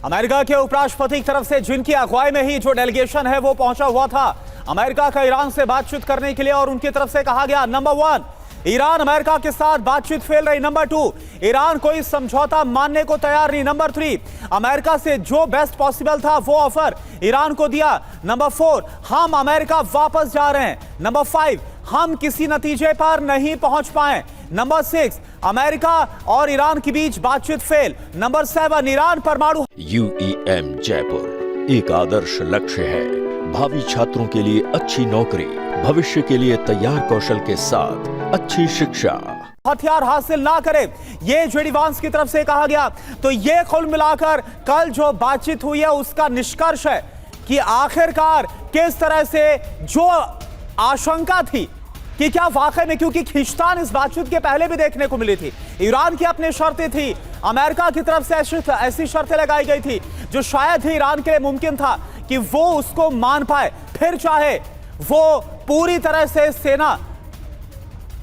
America के उपराष्ट्रपति की तरफ से जिनकी अगुवाई में ही जो डेलीगेशन है वो पहुंचा हुआ था अमेरिका का ईरान से बातचीत करने के लिए, और उनकी तरफ से कहा गया नंबर 1 ईरान अमेरिका के साथ बातचीत फेल रही, नंबर 2 ईरान कोई समझौता मानने को तैयार नहीं, नंबर 3 अमेरिका से जो बेस्ट पॉसिबल था वो ऑफर ईरान को दिया, नंबर 4 हम अमेरिका वापस जा रहे हैं, नंबर 5 हम किसी नतीजे पर नहीं पहुंच पाए, नंबर 6 अमेरिका और ईरान के बीच बातचीत फेल, नंबर 7 ईरान परमाणु। UEM जयपुर एक आदर्श लक्ष्य है, भावी छात्रों के लिए अच्छी नौकरी, भविष्य के लिए तैयार कौशल के साथ अच्छी शिक्षा। हथियार हासिल ना करे, ये जेडी वांस की तरफ से कहा गया। तो ये कुल मिलाकर कल जो बातचीत हुई है उसका निष्कर्ष है कि आखिरकार किस तरह से जो आशंका थी कि क्या वाकई में, क्योंकि खींचतान इस बातचीत के पहले भी देखने को मिली थी, ईरान की अपनी शर्तें थी, अमेरिका की तरफ से ऐसी शर्तें लगाई गई थी जो शायद ही ईरान के लिए मुमकिन था कि वो उसको मान पाए, फिर चाहे वो पूरी तरह से सेना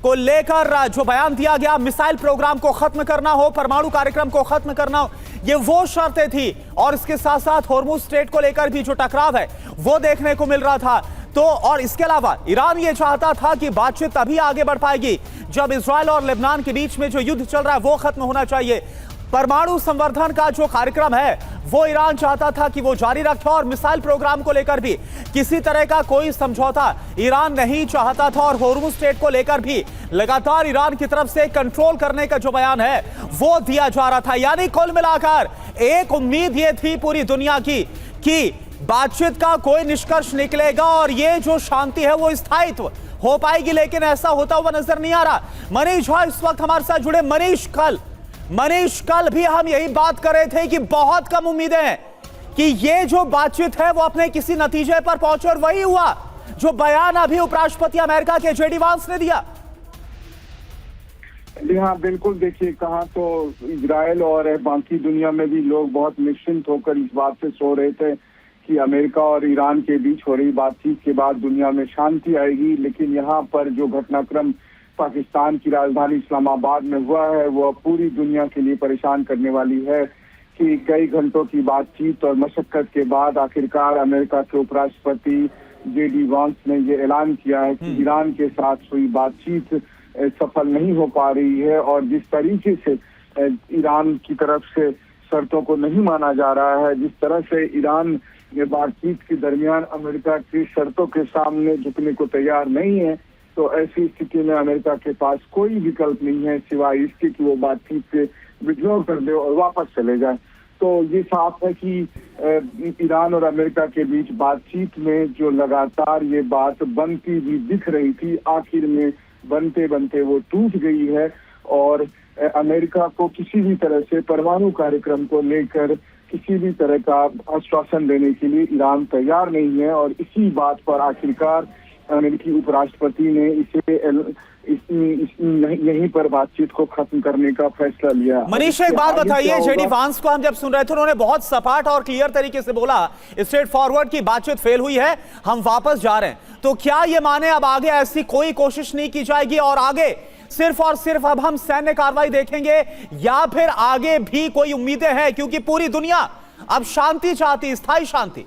को लेकर जो बयान दिया गया, मिसाइल प्रोग्राम को खत्म करना हो, परमाणु कार्यक्रम को खत्म करना हो, ये वो शर्तें थी। और इसके साथ साथ हॉर्मुज स्ट्रेट को लेकर भी जो टकराव है वो देखने को मिल रहा था। तो और इसके अलावा ईरान ये चाहता था कि बातचीत तभी आगे बढ़ पाएगी जब इजराइल और लेबनान के बीच में जो युद्ध चल रहा है वो खत्म होना चाहिए। परमाणु संवर्धन का जो कार्यक्रम है वो ईरान चाहता था कि वो जारी रखे, और मिसाइल प्रोग्राम को लेकर भी किसी तरह का कोई समझौता ईरान नहीं चाहता था। और हॉर्मुज स्ट्रेट को लेकर भी लगातार ईरान की तरफ से कंट्रोल करने का जो बयान है वो दिया जा रहा था। यानी कुल मिलाकर एक उम्मीद ये थी पूरी दुनिया की कि बातचीत का कोई निष्कर्ष निकलेगा और ये जो शांति है वो स्थायित्व हो पाएगी, लेकिन ऐसा होता हुआ नजर नहीं आ रहा। मनीष झा इस वक्त हमारे साथ जुड़े। मनीष, कल भी हम यही बात कर रहे थे कि बहुत कम उम्मीदें हैं कि ये जो बातचीत है वो अपने किसी नतीजे पर पहुंचे, और वही हुआ जो बयान अभी उपराष्ट्रपति अमेरिका के जेडी वांस ने दिया। जी हाँ, बिल्कुल। देखिए, कहा तो इजराइल और बाकी दुनिया में भी लोग बहुत निश्चिंत होकर इस बात से सो रहे थे कि अमेरिका और ईरान के बीच हो रही बातचीत के बाद दुनिया में शांति आएगी। लेकिन यहाँ पर जो घटनाक्रम पाकिस्तान की राजधानी इस्लामाबाद में हुआ है वो पूरी दुनिया के लिए परेशान करने वाली है कि कई घंटों की बातचीत और मशक्कत के बाद आखिरकार अमेरिका के उपराष्ट्रपति जेडी वांस ने ये ऐलान किया है कि ईरान के साथ हुई बातचीत सफल नहीं हो पा रही है, और जिस तरीके से ईरान की तरफ से शर्तों को नहीं माना जा रहा है, जिस तरह से ईरान बातचीत के दरमियान अमेरिका की शर्तों के सामने झुकने को तैयार नहीं है, तो ऐसी स्थिति में अमेरिका के पास कोई विकल्प नहीं है सिवाय इसके कि वो बातचीत से विड्रॉ कर दे और वापस चले जाए। तो ये साफ है कि ईरान और अमेरिका के बीच बातचीत में जो लगातार ये बात बनती भी दिख रही थी, आखिर में बनते बनते वो टूट गई है, और अमेरिका को किसी भी तरह से परमाणु कार्यक्रम को लेकर किसी भी तरह का आश्वासन देने के लिए ईरान तैयार नहीं है। और इसी बात पर आखिरकार अमेरिकी उपराष्ट्रपति ने यहीं पर बातचीत को खत्म करने का फैसला लिया। मनीष, एक बात बताइए, जेडी वांस को हम जब सुन रहे थे उन्होंने बहुत सपाट और क्लियर तरीके से बोला, स्ट्रेट फॉरवर्ड की बातचीत फेल हुई है, हम वापस जा रहे हैं। तो क्या ये माने अब आगे ऐसी कोई कोशिश नहीं की जाएगी और आगे सिर्फ और सिर्फ अब हम सैन्य कार्रवाई देखेंगे, या फिर आगे भी कोई उम्मीदें हैं, क्योंकि पूरी दुनिया अब शांति चाहती, स्थायी शांति?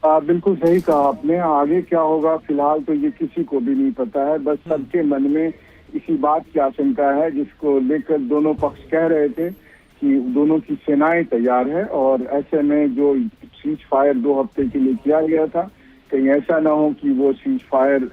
बिल्कुल सही कहा आपने। आगे क्या होगा फिलहाल तो ये किसी को भी नहीं पता है, बस सबके मन में इसी बात की आशंका है जिसको लेकर दोनों पक्ष कह रहे थे कि दोनों की सेनाएं तैयार है, और ऐसे में जो सीज फायर 2 हफ्ते के लिए किया गया था, कहीं ऐसा ना हो कि वो सीज फायर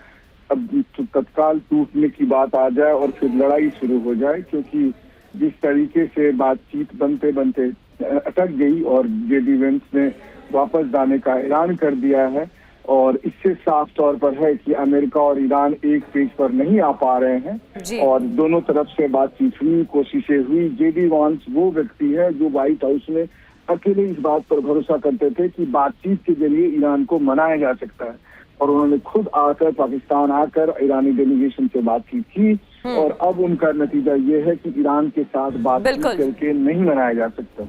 अब तत्काल टूटने की बात आ जाए और फिर लड़ाई शुरू हो जाए, क्योंकि जिस तरीके से बातचीत बनते बनते अटक गई और जेडी वांस ने वापस जाने का ऐलान कर दिया है, और इससे साफ तौर पर है कि अमेरिका और ईरान एक पेज पर नहीं आ पा रहे हैं, और दोनों तरफ से बातचीत हुई, कोशिशें हुई। जेडी वांस वो व्यक्ति है जो व्हाइट हाउस में अकेले इस बात पर भरोसा करते थे कि बातचीत के जरिए ईरान को मनाया जा सकता है, और उन्होंने खुद आकर पाकिस्तान आकर ईरानी डेलीगेशन से बातचीत की, और अब उनका नतीजा ये है कि ईरान के साथ बातचीत करके नहीं मनाया जा सकता।